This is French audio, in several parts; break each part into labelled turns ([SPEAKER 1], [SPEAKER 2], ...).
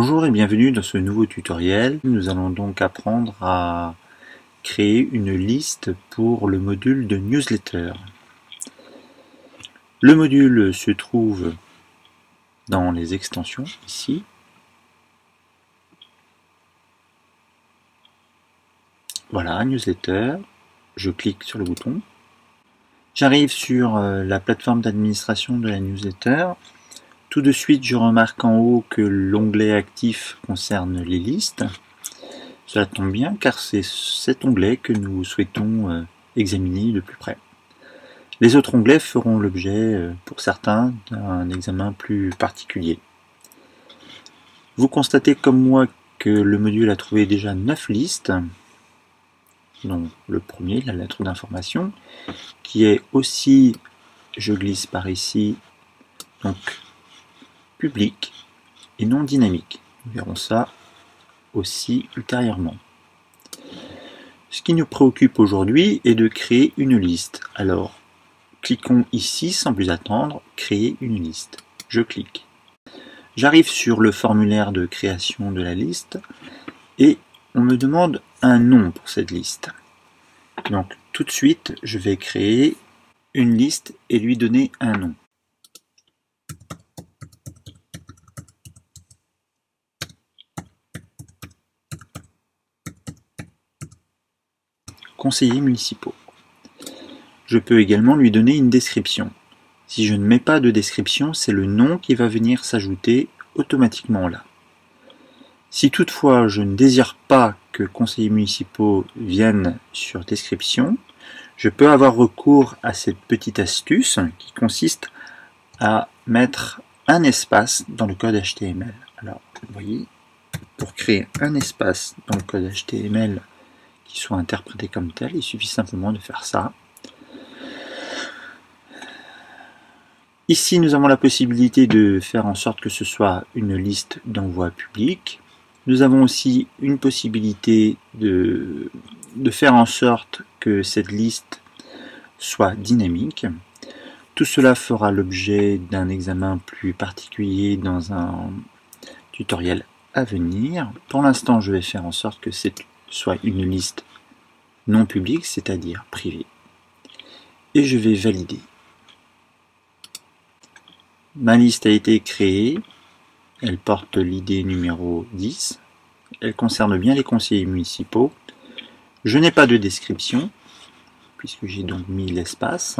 [SPEAKER 1] Bonjour et bienvenue dans ce nouveau tutoriel. Nous allons donc apprendre à créer une liste pour le module de newsletter. Le module se trouve dans les extensions ici. Voilà, newsletter. Je clique sur le bouton. J'arrive sur la plateforme d'administration de la newsletter. Tout de suite, je remarque en haut que l'onglet actif concerne les listes. Cela tombe bien car c'est cet onglet que nous souhaitons examiner de plus près. Les autres onglets feront l'objet, pour certains, d'un examen plus particulier. Vous constatez comme moi que le module a trouvé déjà 9 listes, dont le premier, la lettre d'information, qui est aussi, je glisse par ici, donc public et non dynamique. Nous verrons ça aussi ultérieurement. Ce qui nous préoccupe aujourd'hui est de créer une liste. Alors, cliquons ici sans plus attendre, créer une liste. Je clique. J'arrive sur le formulaire de création de la liste et on me demande un nom pour cette liste. Donc tout de suite, je vais créer une liste et lui donner un nom. Conseillers municipaux. Je peux également lui donner une description. Si je ne mets pas de description, c'est le nom qui va venir s'ajouter automatiquement là. Si toutefois je ne désire pas que conseillers municipaux viennent sur description, je peux avoir recours à cette petite astuce qui consiste à mettre un espace dans le code HTML. Alors, vous voyez, pour créer un espace dans le code HTML qui soit interprété comme tel, il suffit simplement de faire ça. Ici, nous avons la possibilité de faire en sorte que ce soit une liste d'envoi public. Nous avons aussi une possibilité de faire en sorte que cette liste soit dynamique. Tout cela fera l'objet d'un examen plus particulier dans un tutoriel à venir. Pour l'instant, je vais faire en sorte que ce soit une liste non publique, c'est-à-dire privée. Et je vais valider. Ma liste a été créée, elle porte l'ID numéro 10, elle concerne bien les conseillers municipaux. Je n'ai pas de description, puisque j'ai donc mis l'espace.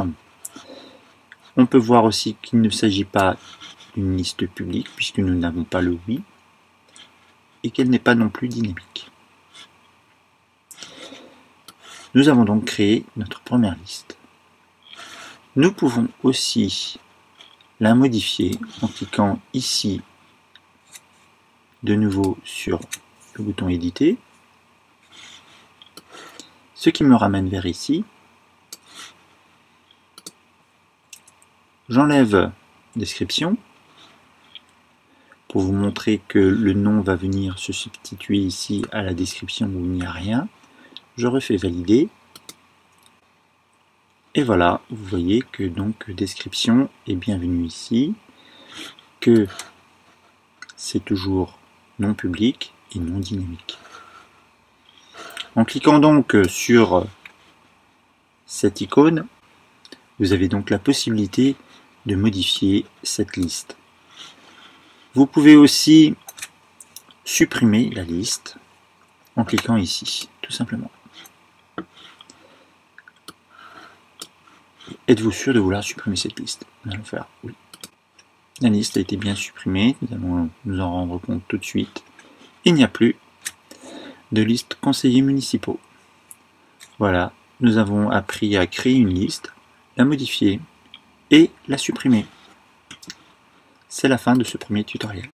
[SPEAKER 1] On peut voir aussi qu'il ne s'agit pas d'une liste publique, puisque nous n'avons pas le oui, et qu'elle n'est pas non plus dynamique. Nous avons donc créé notre première liste. Nous pouvons aussi la modifier en cliquant ici de nouveau sur le bouton éditer, ce qui me ramène vers ici. J'enlève description pour vous montrer que le nom va venir se substituer ici à la description où il n'y a rien. Je refais valider. Et voilà, vous voyez que donc description est bienvenue ici, que c'est toujours non public et non dynamique. En cliquant donc sur cette icône, vous avez donc la possibilité de modifier cette liste. Vous pouvez aussi supprimer la liste en cliquant ici, tout simplement. Êtes-vous sûr de vouloir supprimer cette liste? Nous allons faire oui. La liste a été bien supprimée, nous allons nous en rendre compte tout de suite. Il n'y a plus de liste conseillers municipaux. Voilà, nous avons appris à créer une liste, la modifier et la supprimer. C'est la fin de ce premier tutoriel.